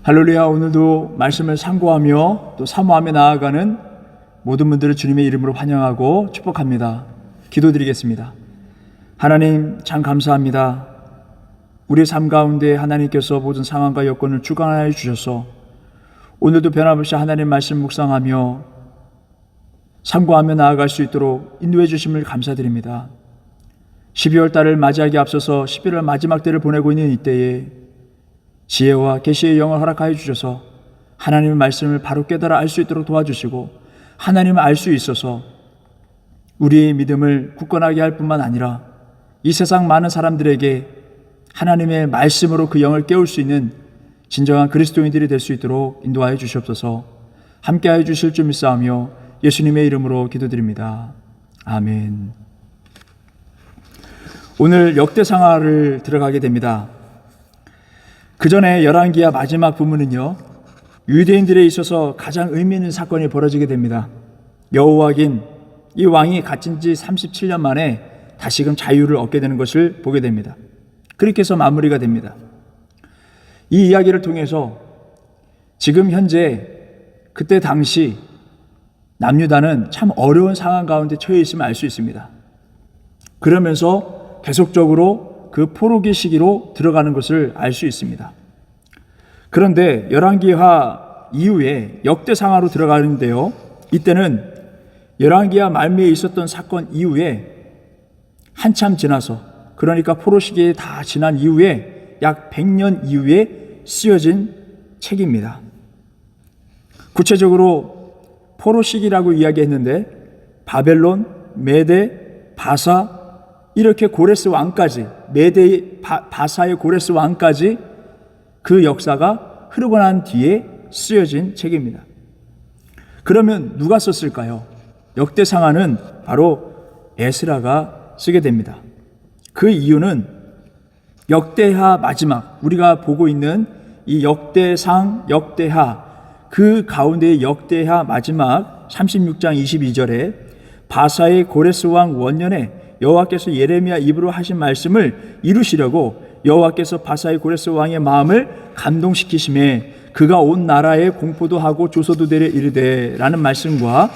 할렐루야. 오늘도 말씀을 상고하며 또 사모하며 나아가는 모든 분들을 주님의 이름으로 환영하고 축복합니다. 기도드리겠습니다. 하나님 참 감사합니다. 우리의 삶 가운데 하나님께서 모든 상황과 여건을 주관하여 주셔서 오늘도 변함없이 하나님 말씀 묵상하며 상고하며 나아갈 수 있도록 인도해 주심을 감사드립니다. 12월 달을 맞이하기 앞서서 11월 마지막 때를 보내고 있는 이때에 지혜와 계시의 영을 허락하여 주셔서 하나님의 말씀을 바로 깨달아 알 수 있도록 도와주시고 하나님을 알 수 있어서 우리의 믿음을 굳건하게 할 뿐만 아니라 이 세상 많은 사람들에게 하나님의 말씀으로 그 영을 깨울 수 있는 진정한 그리스도인들이 될 수 있도록 인도하여 주시옵소서. 함께하여 주실 줄 믿사오며 예수님의 이름으로 기도드립니다. 아멘. 오늘 역대상하를 들어가게 됩니다. 그 전에 열왕기하 마지막 부문은요, 유대인들에 있어서 가장 의미 있는 사건이 벌어지게 됩니다. 여호와긴 이 왕이 갇힌 지 37년 만에 다시금 자유를 얻게 되는 것을 보게 됩니다. 그렇게 해서 마무리가 됩니다. 이 이야기를 통해서 지금 현재 그때 당시 남유다는 참 어려운 상황 가운데 처해 있음을 알 수 있습니다. 그러면서 계속적으로 그 포로기 시기로 들어가는 것을 알 수 있습니다. 그런데 열왕기하 이후에 역대상하로 들어가는데요, 이때는 열왕기하 말미에 있었던 사건 이후에 한참 지나서, 그러니까 포로 시기에 다 지난 이후에 약 100년 이후에 쓰여진 책입니다. 구체적으로 포로 시기라고 이야기했는데 바벨론, 메데, 바사, 이렇게 고레스 왕까지, 메데, 바사의 고레스 왕까지 그 역사가 흐르고 난 뒤에 쓰여진 책입니다. 그러면 누가 썼을까요? 역대상하는 바로 에스라가 쓰게 됩니다. 그 이유는 역대하 마지막, 우리가 보고 있는 이 역대상, 역대하, 그 가운데 역대하 마지막 36장 22절에 바사의 고레스 왕 원년에 여호와께서 예레미야 입으로 하신 말씀을 이루시려고 여호와께서 바사의 고레스 왕의 마음을 감동시키심에 그가 온 나라에 공포도 하고 조서도 내려 이르되 라는 말씀과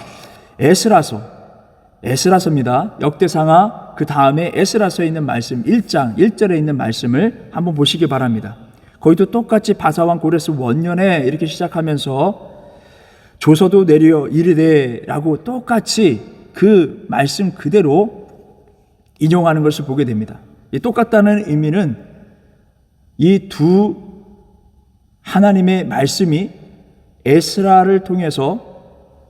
에스라서입니다. 역대상하 그 다음에 에스라서에 있는 말씀 1장 1절에 있는 말씀을 한번 보시기 바랍니다. 거기도 똑같이 바사왕 고레스 원년에 이렇게 시작하면서 조서도 내려 이르되 라고 똑같이 그 말씀 그대로 인용하는 것을 보게 됩니다. 이 똑같다는 의미는 이 두 하나님의 말씀이 에스라를 통해서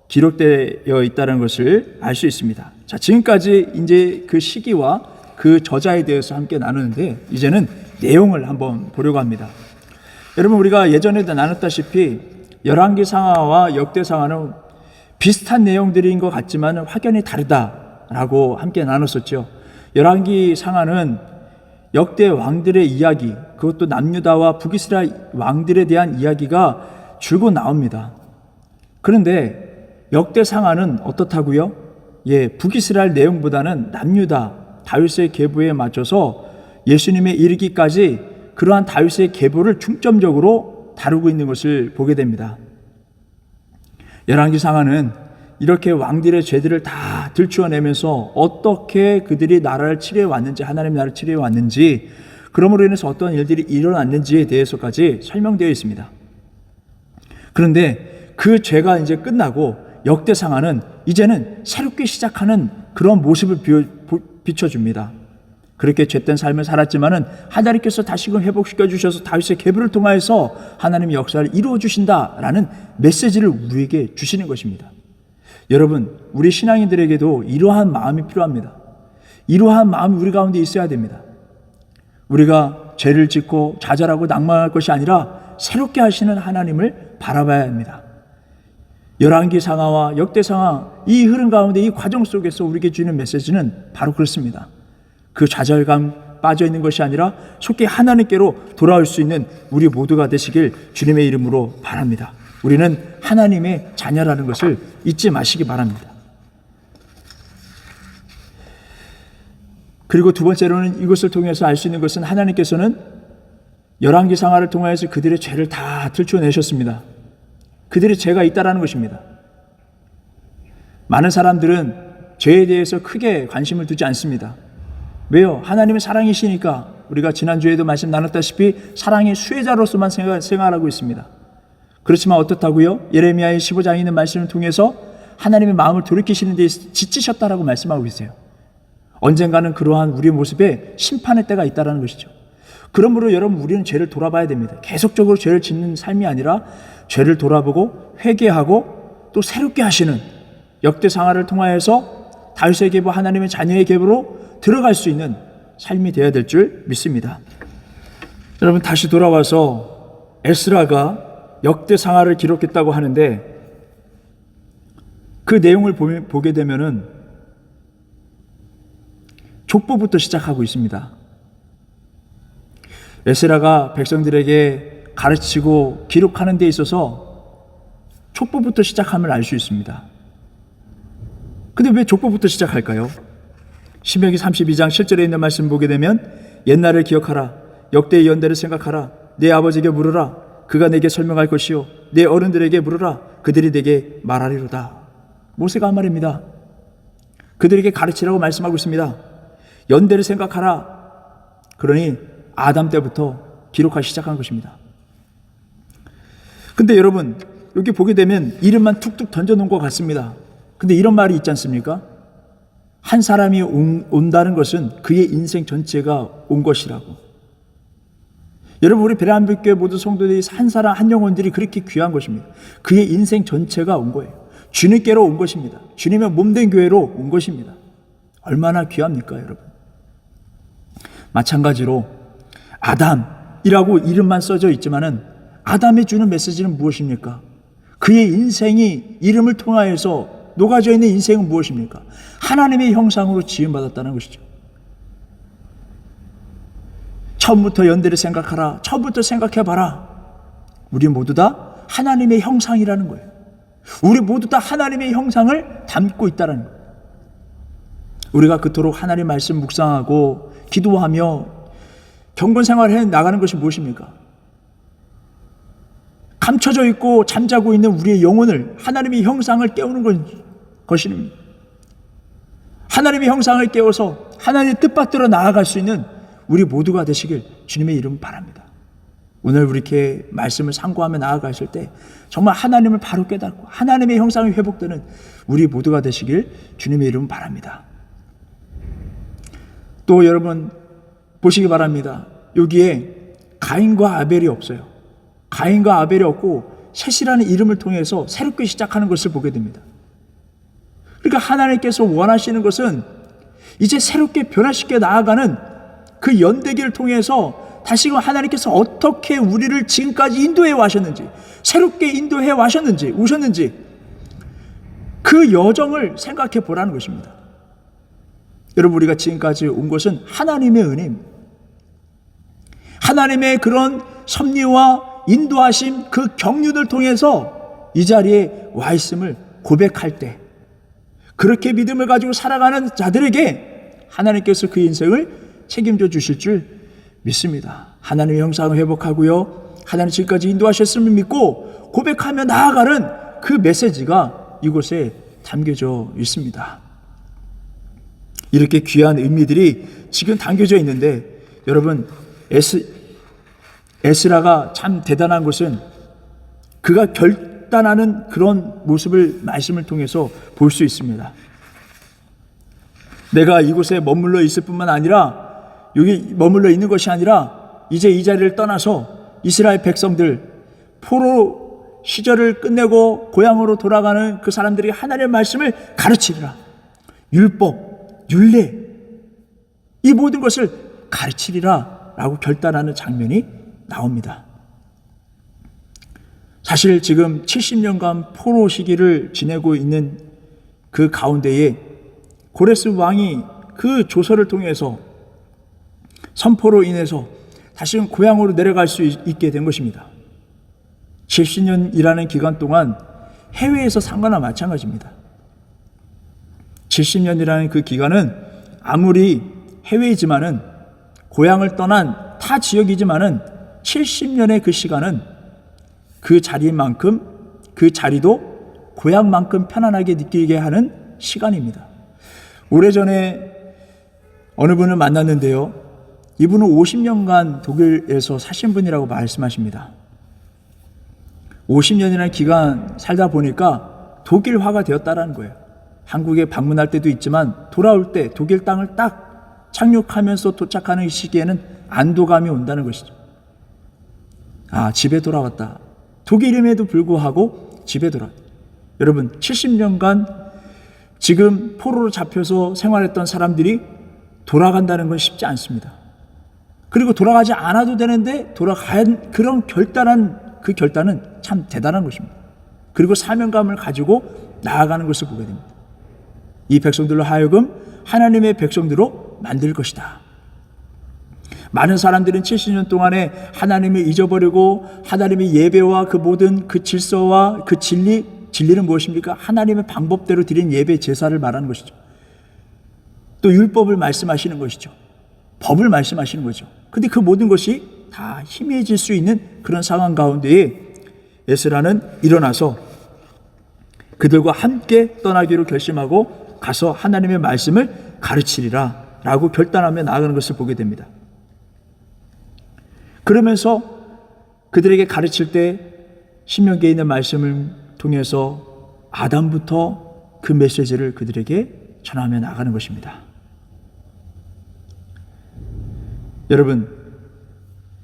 기록되어 있다는 것을 알 수 있습니다. 자, 지금까지 이제 그 시기와 그 저자에 대해서 함께 나누는데 이제는 내용을 한번 보려고 합니다. 여러분, 우리가 예전에도 나눴다시피 열왕기 상하와 역대 상하는 비슷한 내용들인 것 같지만 확연히 다르다라고 함께 나눴었죠. 열왕기 상하는 역대 왕들의 이야기, 그것도 남유다와 북이스라엘 왕들에 대한 이야기가 줄곧 나옵니다. 그런데 역대 상하는 어떻다고요? 북이스라엘 내용보다는 남유다, 다윗의 계보에 맞춰서 예수님에 이르기까지 그러한 다윗의 계보를 중점적으로 다루고 있는 것을 보게 됩니다. 열왕기 상하는 이렇게 왕들의 죄들을 다 들추어내면서 어떻게 그들이 나라를 치료해 왔는지, 하나님 나라를 치료해 왔는지, 그러므로 인해서 어떤 일들이 일어났는지에 대해서까지 설명되어 있습니다. 그런데 그 죄가 이제 끝나고 역대상하는 이제는 새롭게 시작하는 그런 모습을 비춰줍니다. 그렇게 죄된 삶을 살았지만은 하나님께서 다시금 회복시켜 주셔서 다윗의 계보를 통하여서 하나님의 역사를 이루어 주신다라는 메시지를 우리에게 주시는 것입니다. 여러분, 우리 신앙인들에게도 이러한 마음이 필요합니다. 이러한 마음이 우리 가운데 있어야 됩니다. 우리가 죄를 짓고 좌절하고 낭망할 것이 아니라 새롭게 하시는 하나님을 바라봐야 합니다. 열왕기 상하와 역대 상하, 이 흐름 가운데 이 과정 속에서 우리에게 주는 메시지는 바로 그렇습니다. 그 좌절감 빠져 있는 것이 아니라 속히 하나님께로 돌아올 수 있는 우리 모두가 되시길 주님의 이름으로 바랍니다. 우리는 하나님의 자녀라는 것을 잊지 마시기 바랍니다. 그리고 두 번째로는 이것을 통해서 알 수 있는 것은 하나님께서는 열왕기상하를 통하여서 그들의 죄를 다 들춰내셨습니다. 그들의 죄가 있다라는 것입니다. 많은 사람들은 죄에 대해서 크게 관심을 두지 않습니다. 왜요? 하나님은 사랑이시니까. 우리가 지난주에도 말씀 나눴다시피 사랑의 수혜자로서만 생활하고 있습니다. 그렇지만 어떻다고요? 예레미야의 15장에 있는 말씀을 통해서 하나님의 마음을 돌이키시는 데 지치셨다라고 말씀하고 계세요. 언젠가는 그러한 우리의 모습에 심판의 때가 있다는 것이죠. 그러므로 여러분, 우리는 죄를 돌아봐야 됩니다. 계속적으로 죄를 짓는 삶이 아니라 죄를 돌아보고 회개하고 또 새롭게 하시는 역대상하를 통하여서 다윗의 계보, 하나님의 자녀의 계보로 들어갈 수 있는 삶이 되어야 될 줄 믿습니다. 여러분, 다시 돌아와서 에스라가 역대상하를 기록했다고 하는데 그 내용을 보게 되면은 족보부터 시작하고 있습니다. 에스라가 백성들에게 가르치고 기록하는 데 있어서 족보부터 시작함을 알 수 있습니다. 근데 왜 족보부터 시작할까요? 신명기 32장 7절에 있는 말씀 보게 되면 옛날을 기억하라, 역대의 연대를 생각하라, 내 아버지에게 물으라, 그가 내게 설명할 것이요, 내 어른들에게 물으라, 그들이 내게 말하리로다. 모세가 한 말입니다. 그들에게 가르치라고 말씀하고 있습니다. 연대를 생각하라. 그러니 아담 때부터 기록하기 시작한 것입니다. 근데 여러분, 여기 보게 되면 이름만 툭툭 던져놓은 것 같습니다. 근데 이런 말이 있지 않습니까? 한 사람이 온다는 것은 그의 인생 전체가 온 것이라고. 여러분, 우리 베레한빛교회 모든 성도들이 한 사람 한 영혼들이 그렇게 귀한 것입니다. 그의 인생 전체가 온 거예요. 주님께로 온 것입니다. 주님의 몸된 교회로 온 것입니다. 얼마나 귀합니까, 여러분? 마찬가지로 아담이라고 이름만 써져 있지만은 아담이 주는 메시지는 무엇입니까? 그의 인생이 이름을 통하여서 녹아져 있는 인생은 무엇입니까? 하나님의 형상으로 지음받았다는 것이죠. 처음부터 연대를 생각하라. 처음부터 생각해봐라. 우리 모두 다 하나님의 형상이라는 거예요. 우리 모두 다 하나님의 형상을 담고 있다는 거예요. 우리가 그토록 하나님 말씀 묵상하고 기도하며 경건 생활을 나가는 것이 무엇입니까? 감춰져 있고 잠자고 있는 우리의 영혼을, 하나님의 형상을 깨우는 것입니다. 하나님의 형상을 깨워서 하나님의 뜻받들어 나아갈 수 있는 우리 모두가 되시길 주님의 이름 바랍니다. 오늘 우리 이렇게 말씀을 상고하며 나아가실 때 정말 하나님을 바로 깨닫고 하나님의 형상이 회복되는 우리 모두가 되시길 주님의 이름 바랍니다. 또 여러분 보시기 바랍니다. 여기에 가인과 아벨이 없어요. 가인과 아벨이 없고 셋이라는 이름을 통해서 새롭게 시작하는 것을 보게 됩니다. 그러니까 하나님께서 원하시는 것은 이제 새롭게 변화시켜 나아가는 그 연대기를 통해서 다시금 하나님께서 어떻게 우리를 지금까지 인도해 와셨는지, 새롭게 인도해 오셨는지 그 여정을 생각해 보라는 것입니다. 여러분, 우리가 지금까지 온 것은 하나님의 은혜입니다. 하나님의 그런 섭리와 인도하심, 그 경륜을 통해서 이 자리에 와 있음을 고백할 때, 그렇게 믿음을 가지고 살아가는 자들에게 하나님께서 그 인생을 책임져 주실 줄 믿습니다. 하나님의 형상을 회복하고요, 하나님 지금까지 인도하셨음을 믿고 고백하며 나아가는 그 메시지가 이곳에 담겨져 있습니다. 이렇게 귀한 의미들이 지금 담겨져 있는데, 여러분, 에스라가 참 대단한 것은 그가 결단하는 그런 모습을 말씀을 통해서 볼 수 있습니다. 내가 이곳에 머물러 있을 뿐만 아니라, 여기 머물러 있는 것이 아니라 이제 이 자리를 떠나서 이스라엘 백성들, 포로 시절을 끝내고 고향으로 돌아가는 그 사람들이 하나님의 말씀을 가르치리라. 율법, 율례, 이 모든 것을 가르치리라 라고 결단하는 장면이 나옵니다. 사실 지금 70년간 포로 시기를 지내고 있는 그 가운데에 고레스 왕이 그 조서를 통해서 선포로 인해서 다시금 고향으로 내려갈 수 있게 된 것입니다. 70년이라는 기간 동안 해외에서 산 거나 마찬가지입니다. 70년이라는 그 기간은 아무리 해외이지만은, 고향을 떠난 타 지역이지만은 70년의 그 시간은 그 자리만큼, 그 자리도 고향만큼 편안하게 느끼게 하는 시간입니다. 오래전에 어느 분을 만났는데요, 이분은 50년간 독일에서 사신 분이라고 말씀하십니다. 50년이라는 기간 살다 보니까 독일화가 되었다라는 거예요. 한국에 방문할 때도 있지만 돌아올 때 독일 땅을 딱 착륙하면서 도착하는 시기에는 안도감이 온다는 것이죠. 아, 집에 돌아왔다. 독일임에도 불구하고 집에 돌아왔다. 여러분, 70년간 지금 포로로 잡혀서 생활했던 사람들이 돌아간다는 건 쉽지 않습니다. 그리고 돌아가지 않아도 되는데 돌아간 그런 그 결단은 참 대단한 것입니다. 그리고 사명감을 가지고 나아가는 것을 보게 됩니다. 이 백성들로 하여금 하나님의 백성들로 만들 것이다. 많은 사람들은 70년 동안에 하나님을 잊어버리고 하나님의 예배와 그 모든 그 질서와 그 진리는 무엇입니까? 하나님의 방법대로 드린 예배 제사를 말하는 것이죠. 또 율법을 말씀하시는 것이죠. 법을 말씀하시는 거죠. 근데 그 모든 것이 다 희미해질 수 있는 그런 상황 가운데에 에스라는 일어나서 그들과 함께 떠나기로 결심하고 가서 하나님의 말씀을 가르치리라 라고 결단하며 나아가는 것을 보게 됩니다. 그러면서 그들에게 가르칠 때 신명기에 있는 말씀을 통해서 아담부터 그 메시지를 그들에게 전하며 나가는 것입니다. 여러분,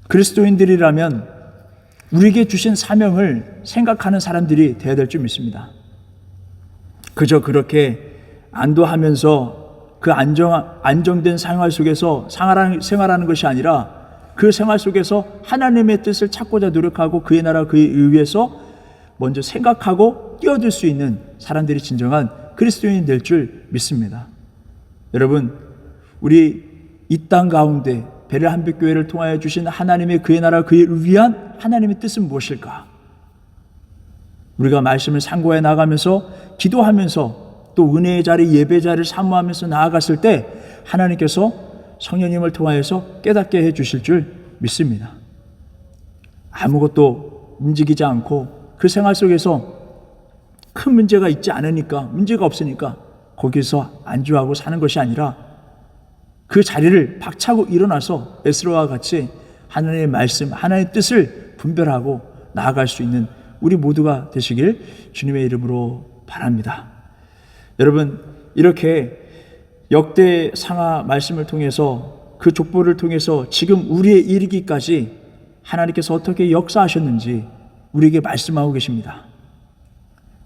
그리스도인들이라면 우리에게 주신 사명을 생각하는 사람들이 되어야 될 줄 믿습니다. 그저 그렇게 안도하면서 그 안정된 생활 속에서 생활하는 것이 아니라 그 생활 속에서 하나님의 뜻을 찾고자 노력하고 그의 나라 그의 의에서 먼저 생각하고 뛰어들 수 있는 사람들이 진정한 그리스도인이 될 줄 믿습니다. 여러분, 우리 이 땅 가운데 베레 한빛교회를 통하여 주신 하나님의 그의 나라 그의 위한 하나님의 뜻은 무엇일까? 우리가 말씀을 상고해 나가면서 기도하면서 또 은혜의 자리, 예배 자리를 사모하면서 나아갔을 때 하나님께서 성령님을 통하여서 깨닫게 해 주실 줄 믿습니다. 아무것도 움직이지 않고 그 생활 속에서 큰 문제가 있지 않으니까, 문제가 없으니까 거기서 안주하고 사는 것이 아니라 그 자리를 박차고 일어나서 에스라와 같이 하나님의 말씀, 하나님의 뜻을 분별하고 나아갈 수 있는 우리 모두가 되시길 주님의 이름으로 바랍니다. 여러분, 이렇게 역대 상하 말씀을 통해서 그 족보를 통해서 지금 우리에 이르기까지 하나님께서 어떻게 역사하셨는지 우리에게 말씀하고 계십니다.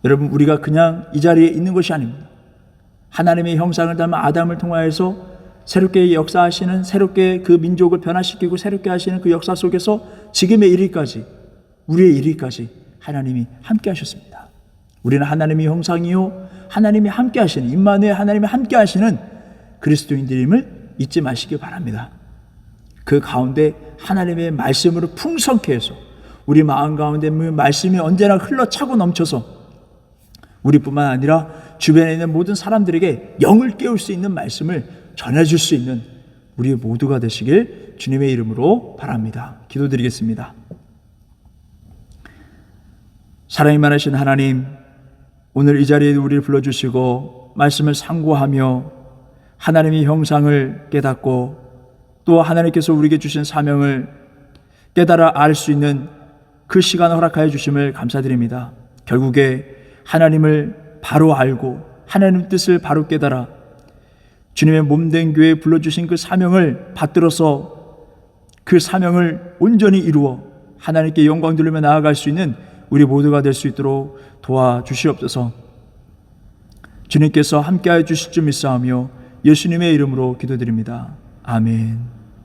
여러분, 우리가 그냥 이 자리에 있는 것이 아닙니다. 하나님의 형상을 닮은 아담을 통하여서 새롭게 역사하시는, 새롭게 그 민족을 변화시키고 새롭게 하시는 그 역사 속에서 지금의 이르기까지, 우리의 이르기까지 하나님이 함께 하셨습니다. 우리는 하나님의 형상이요 하나님이 함께 하시는, 임마누엘 하나님이 함께 하시는 그리스도인들임을 잊지 마시기 바랍니다. 그 가운데 하나님의 말씀으로 풍성케 해서 우리 마음 가운데 말씀이 언제나 흘러차고 넘쳐서 우리뿐만 아니라 주변에 있는 모든 사람들에게 영을 깨울 수 있는 말씀을 전해줄 수 있는 우리 모두가 되시길 주님의 이름으로 바랍니다. 기도드리겠습니다. 사랑이 많으신 하나님, 오늘 이 자리에 우리를 불러주시고 말씀을 상고하며 하나님의 형상을 깨닫고 또 하나님께서 우리에게 주신 사명을 깨달아 알 수 있는 그 시간을 허락하여 주심을 감사드립니다. 결국에 하나님을 바로 알고 하나님의 뜻을 바로 깨달아 주님의 몸된 교회에 불러주신 그 사명을 받들어서 그 사명을 온전히 이루어 하나님께 영광 돌리며 나아갈 수 있는 우리 모두가 될 수 있도록 도와주시옵소서. 주님께서 함께하여 주실 줄 믿사오며 예수님의 이름으로 기도드립니다. 아멘.